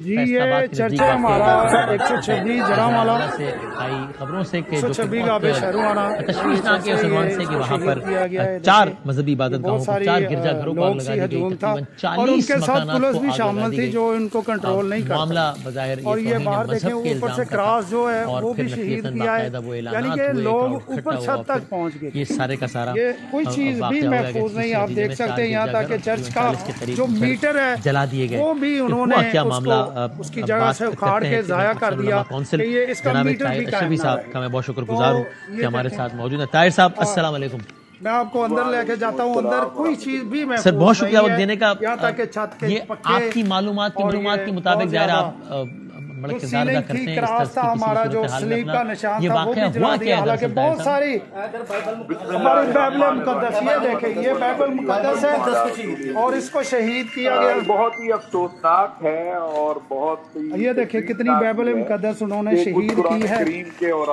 جی یہ چرچا ہمارا 126 جڑامالہ سے آئی خبروں سے کہ 126 کا بے شہروانہ تشویشناک کے عنوان سے کہ وہاں پر 4 مذہبی عبادت گاہوں کو 4 گرجا گھروں کو آگ لگا دی گئی، تقریباً 40 مکانات کو آگ لگا دی گئی جو ان کو کنٹرول نہیں کرتا، معاملہ بظاہر اور یہ باہر دیکھیں اوپر سے کراس جو ہے وہ بھی شہید کیا ہے، یعنی کہ لوگ اوپر چھت تک پہنچ گئے، یہ سارے کا سارا یہ کوئی چیز بھی محفوظ نہیں، آپ دیکھ سکتے ہیں یہاں تک کہ چرچ کا جو میٹر ہے جلا دیے گئے، وہ بھی انہوں نے کیا معاملہ اس کی جگہ سے اکھاڑ کے ضائع کر دیا کہ یہ اس کا میٹر بھی قائم نہ صاحب کا میں بہت شکر گزار ہوں کہ ہمارے ساتھ موجود ہیں۔ طاہر صاحب السلام علیکم، میں آپ کو اندر لے کے جاتا ہوں، اندر کوئی چیز بھی محفوظ سر بہت شکریہ وقت دینے کا، یہاں تک کہ چھت کے یہ آپ کی معلومات کے مطابق ظاہر آپ بڑا کردار ادا کرتے ہیں، کراس تھا ہمارا جو سلیب کا نشان تھا وہ بھی جلا دیا، حالانکہ بہت ساری ہماری بائبل مقدس، یہ دیکھیں یہ بائبل مقدس ہے اور اس کو شہید کیا گیا، بہت ہی افسوسناک ہے اور بہت یہ دیکھیں کتنی بائبل مقدس انہوں نے شہید کی ہے اور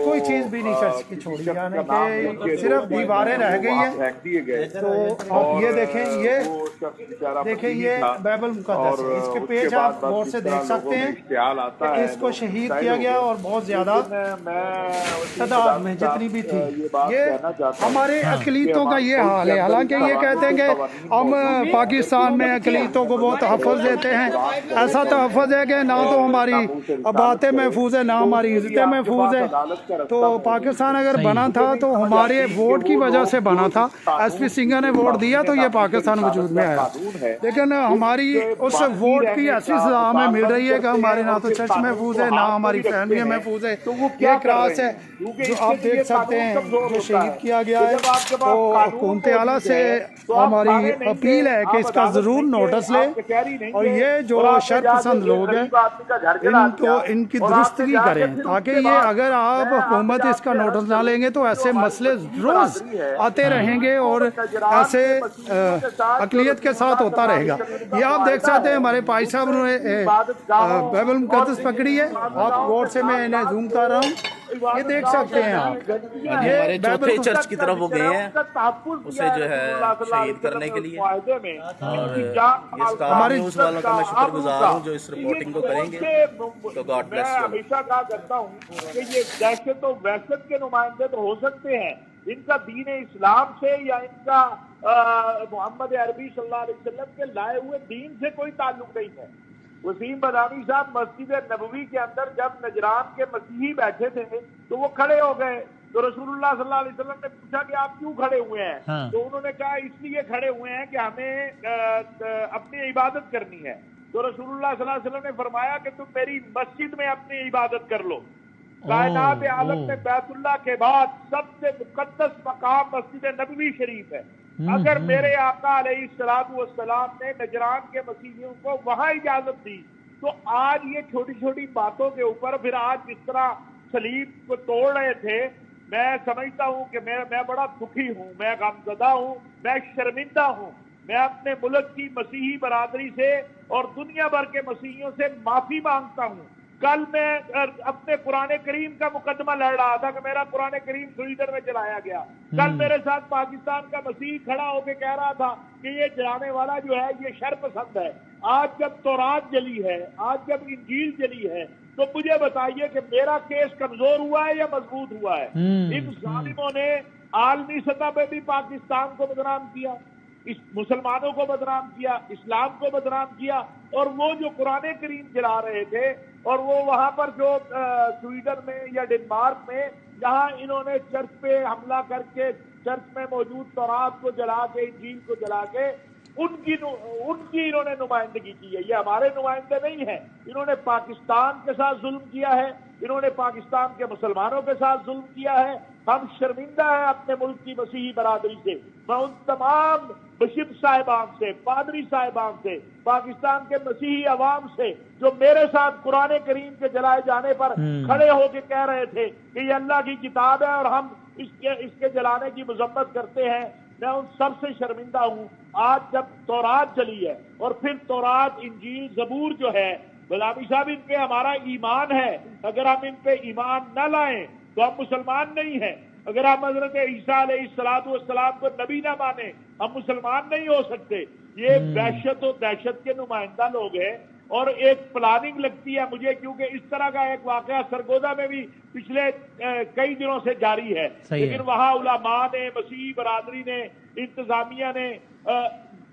کوئی چیز بھی نہیں چھوڑی، یعنی کہ صرف دیواریں رہ گئی ہیں۔ تو آپ یہ دیکھیں یہ بائبل مقدس ہے، اس کے پیج آپ غور سے دیکھ سکتے ہیں کہ اس کو شہید کیا گیا اور بہت زیادہ تعداد میں جتنی بھی تھی، یہ ہمارے اقلیتوں کا یہ حال ہے، حالانکہ یہ کہتے ہیں کہ ہم پاکستان میں اقلیتوں کو بہت تحفظ دیتے ہیں، ایسا تحفظ ہے کہ نہ تو ہماری باتیں محفوظ ہے نہ ہماری عزتیں محفوظ ہے۔ تو پاکستان اگر بنا تھا تو ہمارے ووٹ کی وجہ سے بنا تھا، ایس پی سنگھ نے ووٹ دیا تو یہ پاکستان وجود میں آیا، لیکن ہماری اس ووٹ کی ایسی سزا ہمیں مل رہی ہے کہ ہمارے نہ تو چرچ محفوظ ہے نہ ہماری فیملی محفوظ ہے۔ یہ کراس ہے جو آپ دیکھ سکتے ہیں جو شہید کیا گیا ہے، تو حکومت اعلیٰ سے ہماری اپیل ہے کہ اس کا ضرور نوٹس لے اور یہ جو شر پسند لوگ ہیں ان کی درستگی کریں، تاکہ یہ اگر آپ حکومت اس کا نوٹس نہ لیں گے تو ایسے مسئلے روز آتے رہیں گے اور ایسے اقلیت کے ساتھ ہوتا رہے گا۔ یہ آپ دیکھ سکتے ہیں ہمارے بھائی صاحب نے بائبل مقدس پکڑی ہے، آپ غور سے میں انہیں زوم کر رہا ہوں، یہ دیکھ سکتے ہیں آپ، ہمارے چوتھے چرچ کی طرف وہ گئے ہیں اسے جو ہے شہید کرنے کے لیے، اور اس کا نیوز والوں کا میں شکر گزار ہوں جو اس رپورٹنگ کو کریں گے، تو گاڈ بلیس یو۔ میں ہمیشہ کہا کرتا ہوں کہ یہ دہشت و وحشت کے نمائندے تو ہو سکتے ہیں، ان کا دین اسلام سے یا ان کا محمد عربی صلی اللہ علیہ وسلم کے لائے ہوئے دین سے کوئی تعلق نہیں ہے۔ وسیم بدامی صاحب مسجد نبوی کے اندر جب نجران کے مسیحی بیٹھے تھے تو وہ کھڑے ہو گئے، تو رسول اللہ صلی اللہ علیہ وسلم نے پوچھا کہ آپ کیوں کھڑے ہوئے ہیں؟ تو انہوں نے کہا اس لیے کھڑے ہوئے ہیں کہ ہمیں اپنی عبادت کرنی ہے۔ تو رسول اللہ صلی اللہ علیہ وسلم نے فرمایا کہ تم میری مسجد میں اپنی عبادت کر لو۔ کائنات عالم میں بیت اللہ کے بعد سب سے مقدس مقام مسجد نبوی شریف ہے۔ اگر میرے آقا علیہ السلام نے نجران کے مسیحیوں کو وہاں اجازت دی تو آج یہ چھوٹی چھوٹی باتوں کے اوپر پھر آج جس طرح صلیب کو توڑ رہے تھے، میں سمجھتا ہوں کہ میں بڑا دکھی ہوں، میں غمزدہ ہوں، میں شرمندہ ہوں۔ میں اپنے ملک کی مسیحی برادری سے اور دنیا بھر کے مسیحیوں سے معافی مانگتا ہوں۔ کل میں اپنے قرآن کریم کا مقدمہ لڑ رہا تھا کہ میرا قرآن کریم سویڈن میں جلایا گیا، کل میرے ساتھ پاکستان کا مسیحی کھڑا ہو کے کہہ رہا تھا کہ یہ جلانے والا جو ہے یہ شر پسند ہے۔ آج جب تورات جلی ہے، آج جب انجیل جلی ہے، تو مجھے بتائیے کہ میرا کیس کمزور ہوا ہے یا مضبوط ہوا ہے؟ ان ظالموں نے عالمی سطح پہ بھی پاکستان کو بدنام کیا، اس مسلمانوں کو بدنام کیا، اسلام کو بدنام کیا، اور وہ جو قرآن کریم جلا رہے تھے اور وہ وہاں پر جو سویڈن میں یا ڈنمارک میں جہاں انہوں نے چرچ پہ حملہ کر کے چرچ میں موجود تورات کو جلا کے انجیل کو جلا کے ان کی انہوں نے نمائندگی کی ہے۔ یہ ہمارے نمائندے نہیں ہیں، انہوں نے پاکستان کے ساتھ ظلم کیا ہے، انہوں نے پاکستان کے مسلمانوں کے ساتھ ظلم کیا ہے۔ ہم شرمندہ ہیں اپنے ملک کی مسیحی برادری سے۔ میں ان تمام بشپ صاحبان سے، پادری صاحبان سے، پاکستان کے مسیحی عوام سے جو میرے ساتھ قرآن کریم کے جلائے جانے پر کھڑے ہو کے کہہ رہے تھے کہ یہ اللہ کی کتاب ہے اور ہم اس کے جلانے کی مذمت کرتے ہیں، میں ان سب سے شرمندہ ہوں۔ آج جب تورات جلی ہے اور پھر تورات، انجیل، زبور جو ہے، غلامی صاحب ان پہ ہمارا ایمان ہے، اگر ہم ان پہ ایمان نہ لائیں تو ہم مسلمان نہیں ہیں۔ اگر ہم حضرت عیسیٰ علیہ السلام کو نبی نہ مانیں ہم مسلمان نہیں ہو سکتے۔ یہ وحشت و دہشت کے نمائندہ لوگ ہیں، اور ایک پلاننگ لگتی ہے مجھے، کیونکہ اس طرح کا ایک واقعہ سرگودا میں بھی پچھلے کئی دنوں سے جاری ہے، لیکن وہاں علماء نے، مسیحی برادری نے، انتظامیہ نے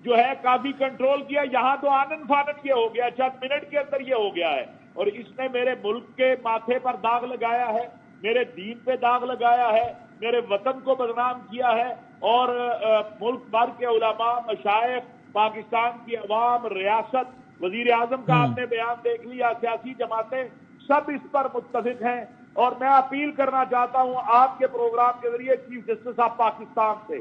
جو ہے کافی کنٹرول کیا. یہاں تو آنن فانن یہ ہو گیا، چند منٹ کے اندر یہ ہو گیا ہے، اور اس نے میرے ملک کے ماتھے پر داغ لگایا ہے، میرے دین پہ داغ لگایا ہے، میرے وطن کو بدنام کیا ہے، اور ملک بھر کے علماء، مشائخ، پاکستان کی عوام، ریاست، وزیر اعظم کا آپ نے بیان دیکھ لیا، سیاسی جماعتیں سب اس پر متفق ہیں. اور میں اپیل کرنا چاہتا ہوں آپ کے پروگرام کے ذریعے چیف جسٹس آف پاکستان سے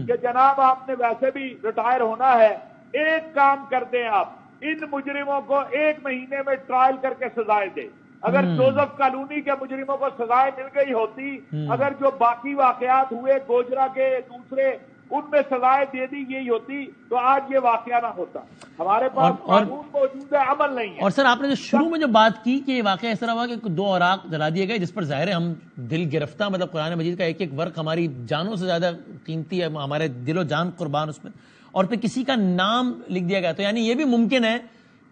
کہ جناب آپ نے ویسے بھی ریٹائر ہونا ہے، ایک کام کر دیں، آپ ان مجرموں کو 1 مہینے میں ٹرائل کر کے سزائیں دیں. اگر جوزف کالونی کے مجرموں کو سزائیں مل گئی ہوتی، اگر جو باقی واقعات ہوئے گوجرا کے دوسرے ان میں سزائیں دے دی گئی ہوتی تو آج یہ واقعہ نہ ہوتا. ہمارے پاس قانون موجود ہے، عمل نہیں ہے. اور سر آپ نے جو شروع میں جو بات کی کہ یہ واقعہ اس طرح ہوا کہ 2 اوراق جلا دیے گئے، جس پر ظاہر ہے ہم دل گرفتہ، مطلب قرآن مجید کا ایک ایک ورق ہماری جانوں سے زیادہ قیمتی ہے، ہمارے دل و جان قربان اس میں، اور پھر کسی کا نام لکھ دیا گیا. تو یعنی یہ بھی ممکن ہے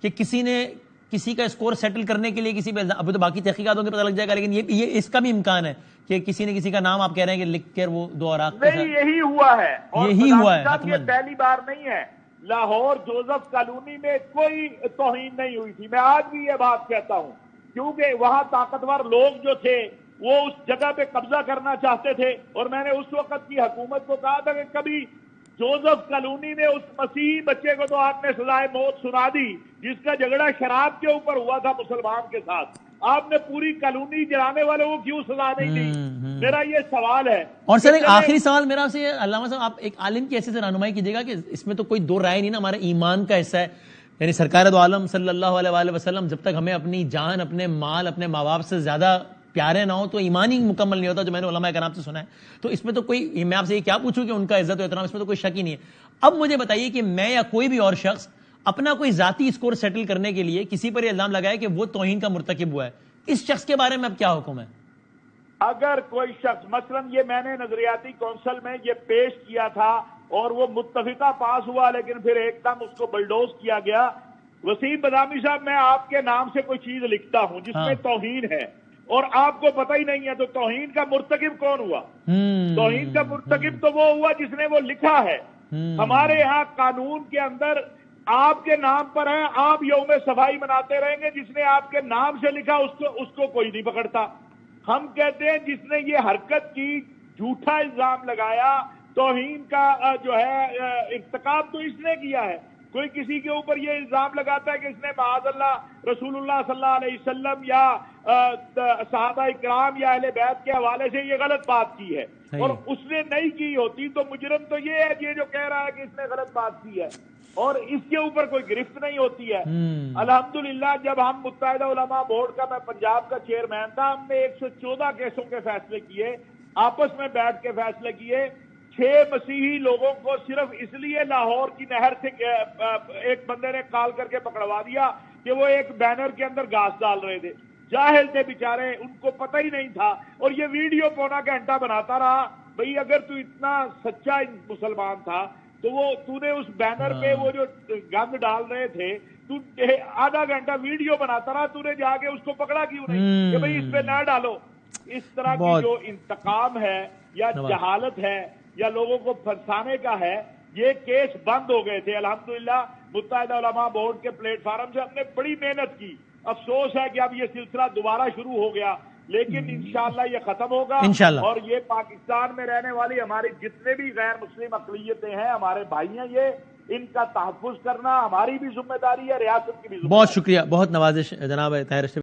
کہ کسی نے کسی کا اسکور سیٹل کرنے کے لیے کسی پہ، ابھی تو باقی تحقیقاتوں کے پتہ لگ جائے گا، لیکن یہ اس کا بھی امکان ہے کہ کسی نے کسی کا نام آپ کہہ رہے ہیں کہ لکھ کر وہ 2 اوراق نہیں، یہی ہوا ہے، اور یہی ہوا ہے. یہ پہلی بار نہیں ہے. لاہور جوزف کالونی میں کوئی توہین نہیں ہوئی تھی. میں آج بھی یہ بات کہتا ہوں، کیونکہ وہاں طاقتور لوگ جو تھے وہ اس جگہ پہ قبضہ کرنا چاہتے تھے، اور میں نے اس وقت کی حکومت کو کہا تھا کہ کبھی جوزف کالونی میں اس مسیحی بچے کو تو آپ نے سزائے موت سنا دی جس کا جھگڑا شراب کے اوپر ہوا تھا مسلمان کے ساتھ. آپ نے پوری کالونی جلانے والوں کو کیوں سزا نہیں دی؟ میرا یہ سوال ہے. اور سر ایک آخری سوال میرا آپ سے، علامہ صاحب آپ ایک عالم کی حیثیت سے رہنمائی کیجیے گا کہ اس میں تو کوئی 2 رائے نہیں نا، ہمارے ایمان کا حصہ ہے، یعنی سرکار دو عالم صلی اللہ علیہ وآلہ وسلم جب تک ہمیں اپنی جان، اپنے مال، اپنے ماں باپ سے زیادہ پیارے نہ ہو تو ایمان ہی مکمل نہیں ہوتا، جو میں نے علماء کرام سے سنا ہے. تو اس میں تو کوئی، میں آپ سے یہ کیا پوچھوں کہ ان کا عزت و احترام، اس میں تو کوئی شک ہی نہیں ہے. اب مجھے بتائیے کہ میں یا کوئی بھی اور شخص اپنا کوئی ذاتی اسکور سیٹل کرنے کے لیے کسی پر یہ الزام لگائے کہ وہ توہین کا مرتکب ہوا ہے، اس شخص کے بارے میں اب کیا حکم ہے؟ اگر کوئی شخص، مثلا یہ میں نے نظریاتی کونسل میں یہ پیش کیا تھا اور وہ متفقہ پاس ہوا، لیکن پھر ایک دم اس کو بلڈوز کیا گیا. وسیم بادامی صاحب، میں آپ کے نام سے کوئی چیز لکھتا ہوں جس میں توہین ہے اور آپ کو پتہ ہی نہیں ہے، تو توہین کا مرتکب کون ہوا؟ توہین کا مرتکب تو وہ ہوا جس نے وہ لکھا ہے. ہمارے یہاں قانون کے اندر آپ کے نام پر ہے، آپ یوم صفائی مناتے رہیں گے، جس نے آپ کے نام سے لکھا اس کو کوئی نہیں پکڑتا. ہم کہتے ہیں جس نے یہ حرکت کی، جھوٹا الزام لگایا، توہین کا جو ہے ارتکاب تو اس نے کیا ہے. کوئی کسی کے اوپر یہ الزام لگاتا ہے کہ اس نے معاذ اللہ رسول اللہ صلی اللہ علیہ وسلم یا صحابہ اکرام یا اہل بیت کے حوالے سے یہ غلط بات کی ہے، اور اس نے نہیں کی ہوتی تو مجرم تو یہ ہے یہ جو کہہ رہا ہے کہ اس نے غلط بات کی ہے، اور اس کے اوپر کوئی گرفت نہیں ہوتی ہے. الحمدللہ جب ہم متحدہ علماء بورڈ کا، میں پنجاب کا چیئرمین تھا، ہم نے 114 کیسوں کے فیصلے کیے، آپس میں بیٹھ کے فیصلے کیے. 6 مسیحی لوگوں کو صرف اس لیے لاہور کی نہر سے ایک بندے نے کال کر کے پکڑوا دیا کہ وہ ایک بینر کے اندر گھاس ڈال رہے تھے. جاہل تھے بیچارے، ان کو پتہ ہی نہیں تھا، اور یہ ویڈیو پونا گھنٹہ بناتا رہا. بھئی اگر تو اتنا سچا مسلمان تھا تو تو نے اس بینر پہ وہ جو گند ڈال رہے تھے، تو آدھا گھنٹہ ویڈیو بناتا رہا، تو نے جا کے اس کو پکڑا کیوں نہیں کہ بھئی اس پہ نہ ڈالو؟ اس طرح کی جو انتقام ہے یا جہالت ہے یا لوگوں کو پھنسانے کا ہے، یہ کیس بند ہو گئے تھے. الحمدللہ متحدہ علماء بورڈ کے پلیٹ فارم سے ہم نے بڑی محنت کی. افسوس ہے کہ اب یہ سلسلہ دوبارہ شروع ہو گیا، لیکن انشاءاللہ یہ ختم ہوگا، اور یہ پاکستان میں رہنے والی ہماری جتنے بھی غیر مسلم اقلیتیں ہیں، ہمارے بھائی ہیں، یہ ان کا تحفظ کرنا ہماری بھی ذمہ داری ہے، ریاست کی بھی ذمہ داری ہے. بہت شکریہ، بہت نوازش جناب طاہر اشرف.